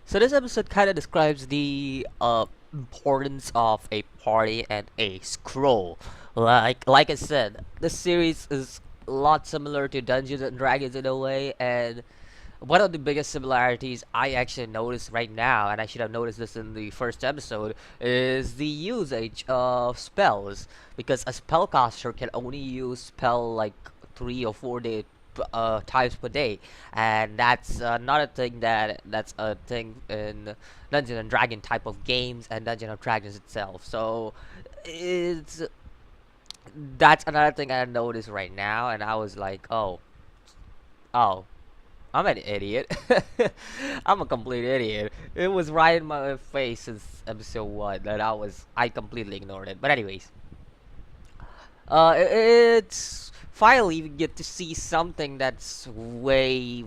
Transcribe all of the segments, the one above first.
So this episode kind of describes the importance of a party and a scroll. Like I said, this series is a lot similar to Dungeons and Dragons in a way, and one of the biggest similarities I actually noticed right now, and I should have noticed this in the first episode, is the usage of spells. Because a spellcaster can only use spell like 3 or 4 times per day, and that's not a thing that's a thing in Dungeons and Dragon type of games and Dungeons and Dragons itself. So it's that's another thing I noticed right now, and I was like, oh, I'm an idiot. I'm a complete idiot. It was right in my face since episode 1 that I completely ignored it. But anyways, it's finally we get to see something that's way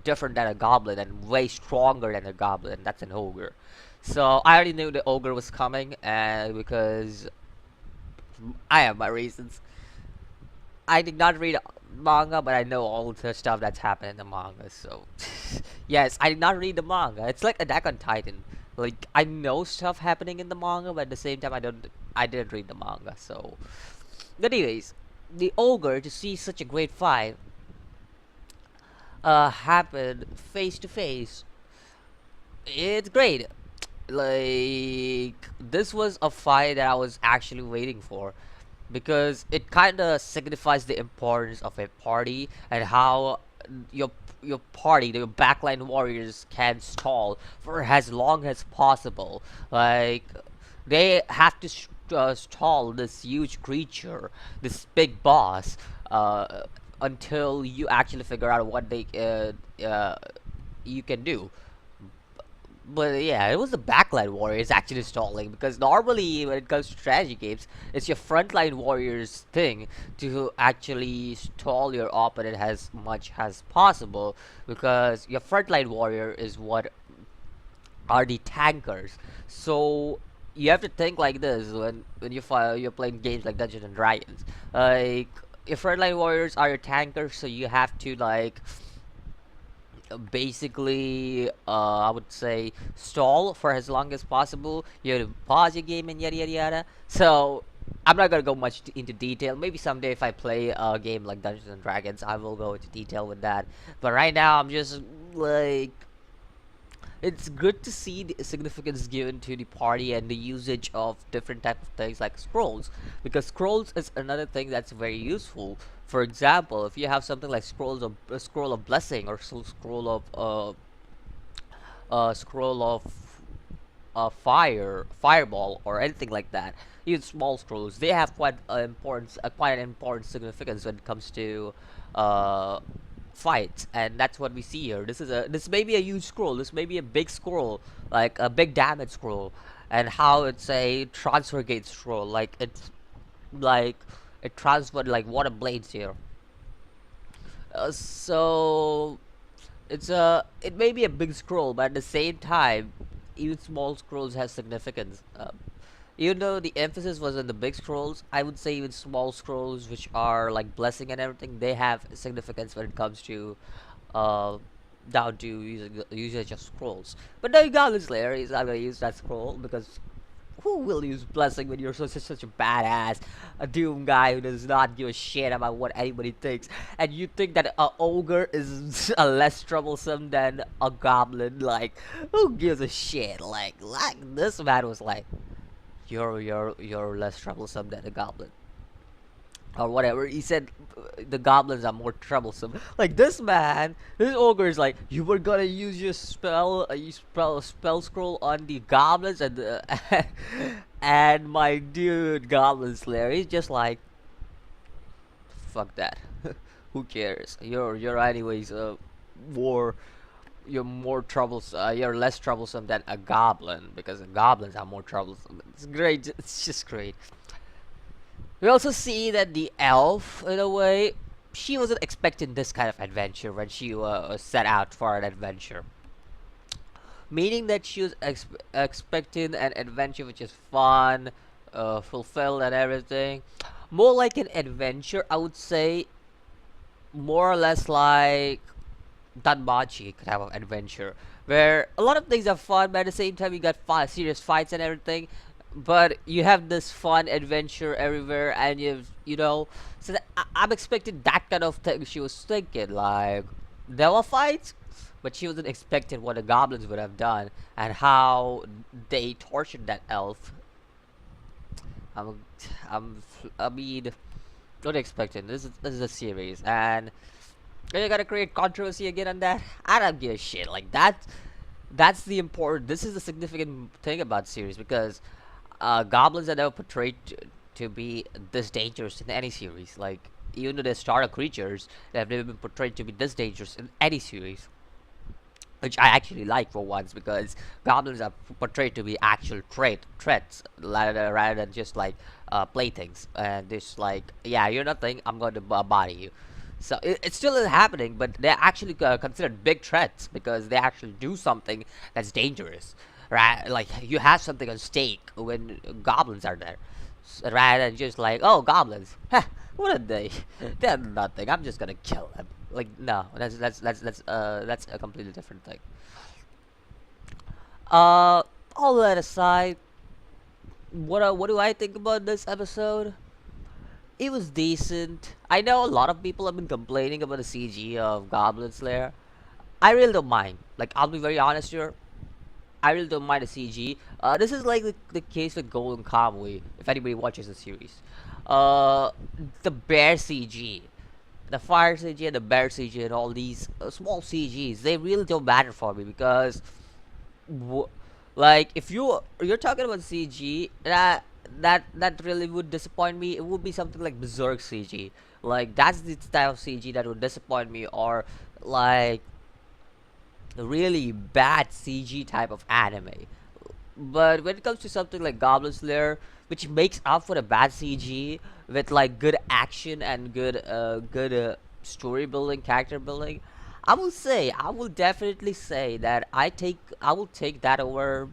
different than a goblin and way stronger than a goblin. That's an ogre. So I already knew the ogre was coming, and because I have my reasons. I did not read manga, but I know all the stuff that's happened in the manga. So, yes, I did not read the manga. It's like Attack on Titan. Like I know stuff happening in the manga, but at the same time, I didn't read the manga. So, but anyways, the ogre to see such a great fight happen face to face. It's great. Like this was a fight that I was actually waiting for, because it kind of signifies the importance of a party and how your your party, the backline warriors, can stall for as long as possible. Like they have to stall this huge creature, this big boss, until you actually figure out what you can do. But yeah, it was the backline warriors actually stalling, because normally when it comes to strategy games, it's your frontline warriors thing to actually stall your opponent as much as possible, because your frontline warrior is what are the tankers. So you have to think like this when you're playing games like Dungeons and Dragons. Like your frontline warriors are your tankers, so you have to like basically I would say stall for as long as possible. You have to pause your game and yada yada yada. So I'm not gonna go much into detail. Maybe someday if I play a game like Dungeons and Dragons, I will go into detail with that. But right now I'm just like, it's good to see the significance given to the party and the usage of different type of things like scrolls, because scrolls is another thing that's very useful. For example, if you have something like scrolls of a scroll of blessing, or scroll of fireball, or anything like that, even small scrolls, they have quite an important significance when it comes to uh, fights, and that's what we see here. This may be a huge scroll, this may be a big scroll, like a big damage scroll, and how it's a transfer gate scroll, like it transferred like water blades here. So it may be a big scroll, but at the same time, even small scrolls have significance. Even though the emphasis was on the big scrolls, I would say even small scrolls, which are like blessing and everything, they have significance when it comes to uh, down to using the usage of scrolls. But no, Goblin Slayer is not gonna use that scroll, because who will use blessing when you're such a badass, a doom guy who does not give a shit about what anybody thinks, and you think that a ogre is less troublesome than a goblin? Like, who gives a shit? Like this man was like, you're less troublesome than a goblin, or whatever he said. The goblins are more troublesome. Like this man, this ogre is like, you were gonna use your spell scroll on the goblins, and and my dude Goblin Slayer, he's just like, fuck that. Who cares? You're anyways more you're more troublesome. You're less troublesome than a goblin, because the goblins are more troublesome. It's great. It's just great. We also see that the elf, in a way, she wasn't expecting this kind of adventure when she set out for an adventure. Meaning that she was expecting an adventure which is fun, fulfilled, and everything. More like an adventure, I would say, more or less like Danmachi could have an adventure, where a lot of things are fun, but at the same time you got serious fights and everything. But you have this fun adventure everywhere, and so I'm expecting that kind of thing. She was thinking like there were fights, but she wasn't expecting what the goblins would have done and how they tortured that elf. I'm, I mean, not expecting. This is a series, and you gotta create controversy again on that. I don't give a shit. Like that. That's the important. This is the significant thing about series because goblins are never portrayed to be this dangerous in any series. Like even though they're starter creatures, they have never been portrayed to be this dangerous in any series, which I actually like for once because goblins are portrayed to be actual threats rather than just like playthings and just like yeah you're nothing I'm going to body you. So it still is happening, but they're actually considered big threats because they actually do something that's dangerous, right? Like you have something on stake when goblins are there, rather than just like oh goblins, what are they? They're nothing. I'm just gonna kill them. Like no, that's a completely different thing. All that aside, what do I think about this episode? It was decent. I know a lot of people have been complaining about the CG of Goblin Slayer. I really don't mind. Like I'll be very honest here. I really don't mind the CG. This is like the case with Golden Kamuy, if anybody watches the series. Uh, the bear CG, the fire CG and the bear CG and all these small CGs, they really don't matter for me because w- like if you're talking about CG that really would disappoint me. It would be something like Berserk CG. Like that's the style of CG that would disappoint me, or like really bad CG type of anime. But when it comes to something like Goblin Slayer, which makes up for the bad CG with like good action and good story building, character building, I will definitely say that I will take that over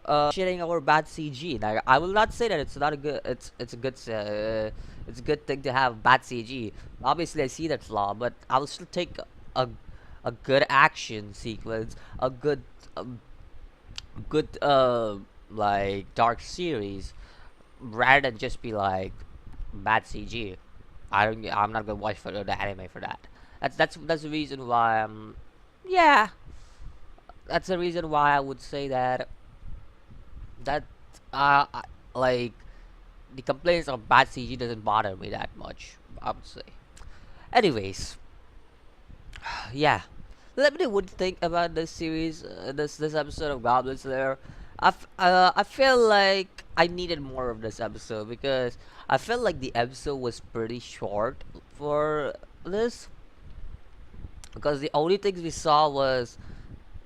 shitting over bad CG. Like I will not say that it's not a good it's a good thing to have bad CG. Obviously, I see that flaw, but I will still take a a good action sequence, a good like dark series rather than just be like bad CG. I'm not gonna watch for the anime for that. That's the reason why yeah, that's the reason why I would say that like the complaints of bad CG doesn't bother me that much, I would say. Anyways, yeah. Let me know what you think about this series, this episode of Goblin Slayer. I feel like I needed more of this episode because I felt like the episode was pretty short for this because the only things we saw was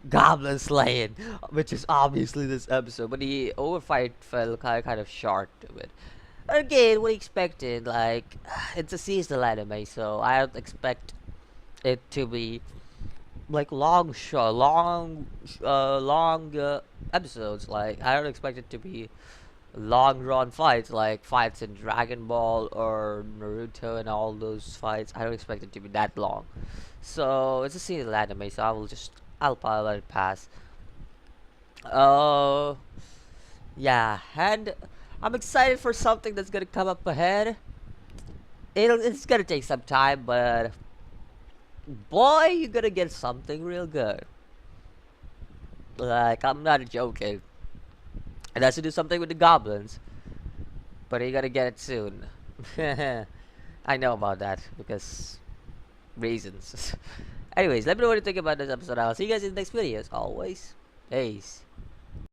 Goblin slaying, which is obviously this episode, but the overfight felt kind of short to it. Again, what expected, like it's a seasonal anime, so I don't expect it to be like long episodes. Like I don't expect it to be long run fights, like fights in Dragon Ball or Naruto and all those fights. I don't expect it to be that long. So it's a seasonal anime, so I'll probably let it pass. Uh, yeah, and I'm excited for something that's gonna come up ahead. It's gonna take some time, but boy, you're gonna get something real good. Like I'm not joking. It has to do something with the goblins, but you gotta get it soon. I know about that because reasons. Anyways, let me know what you think about this episode. I'll see you guys in the next video. As always, peace.